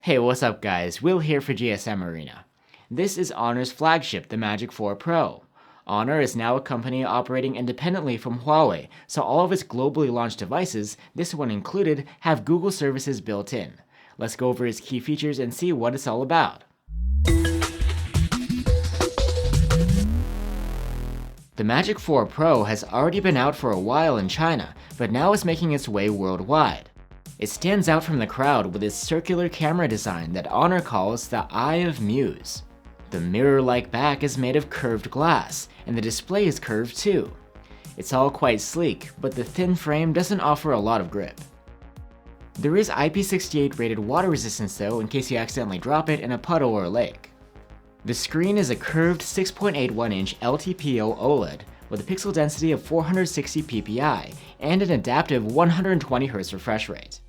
Hey, what's up guys? Will here for GSM Arena. This is Honor's flagship, the Magic4 Pro. Honor is now a company operating independently from Huawei, so all of its globally launched devices, this one included, have Google services built in. Let's go over its key features and see what it's all about. The Magic4 Pro has already been out for a while in China, but now is making its way worldwide. It stands out from the crowd with its circular camera design that Honor calls the Eye of Muse. The mirror-like back is made of curved glass, and the display is curved too. It's all quite sleek, but the thin frame doesn't offer a lot of grip. There is IP68 rated water resistance though, in case you accidentally drop it in a puddle or a lake. The screen is a curved 6.81-inch LTPO OLED with a pixel density of 460 ppi and an adaptive 120Hz refresh rate.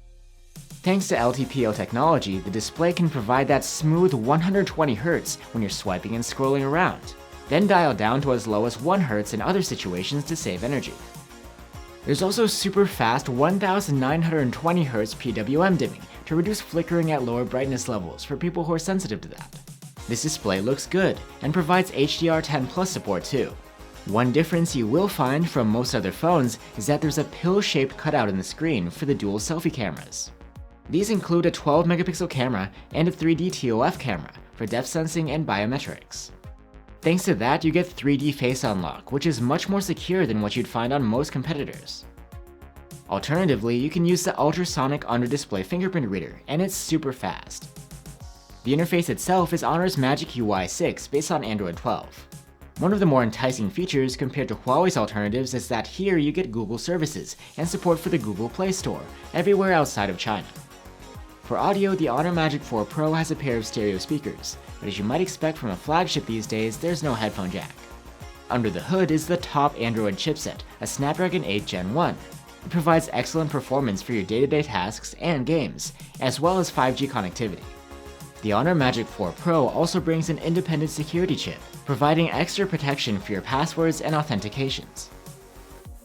Thanks to LTPO technology, the display can provide that smooth 120Hz when you're swiping and scrolling around, then dial down to as low as 1Hz in other situations to save energy. There's also super fast 1920Hz PWM dimming to reduce flickering at lower brightness levels for people who are sensitive to that. This display looks good and provides HDR10+ support too. One difference you will find from most other phones is that there's a pill-shaped cutout in the screen for the dual selfie cameras. These include a 12-megapixel camera and a 3D TOF camera for depth sensing and biometrics. Thanks to that, you get 3D face unlock, which is much more secure than what you'd find on most competitors. Alternatively, you can use the ultrasonic under-display fingerprint reader, and it's super fast. The interface itself is Honor's Magic UI 6 based on Android 12. One of the more enticing features compared to Huawei's alternatives is that here you get Google services and support for the Google Play Store everywhere outside of China. For audio, the Honor Magic4 Pro has a pair of stereo speakers, but as you might expect from a flagship these days, there's no headphone jack. Under the hood is the top Android chipset, a Snapdragon 8 Gen 1. It provides excellent performance for your day-to-day tasks and games, as well as 5G connectivity. The Honor Magic4 Pro also brings an independent security chip, providing extra protection for your passwords and authentications.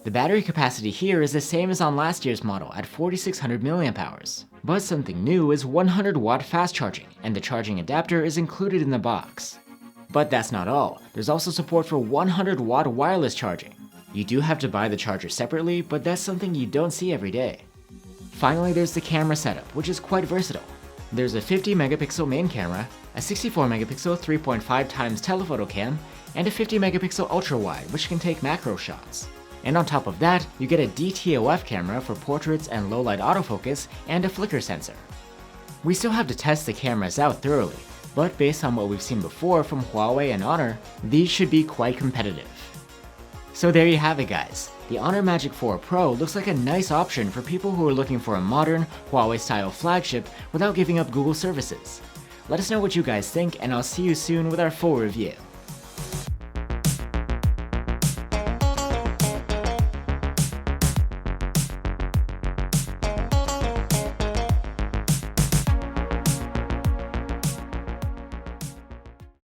The battery capacity here is the same as on last year's model at 4600 mAh, but something new is 100-watt fast charging, and the charging adapter is included in the box. But that's not all, there's also support for 100-watt wireless charging. You do have to buy the charger separately, but that's something you don't see every day. Finally, there's the camera setup, which is quite versatile. There's a 50-megapixel main camera, a 64-megapixel 3.5x telephoto cam, and a 50-megapixel ultra-wide, which can take macro shots. And on top of that, you get a DTOF camera for portraits and low-light autofocus, and a flicker sensor. We still have to test the cameras out thoroughly, but based on what we've seen before from Huawei and Honor, these should be quite competitive. So there you have it guys. The Honor Magic4 Pro looks like a nice option for people who are looking for a modern, Huawei-style flagship without giving up Google services. Let us know what you guys think, and I'll see you soon with our full review.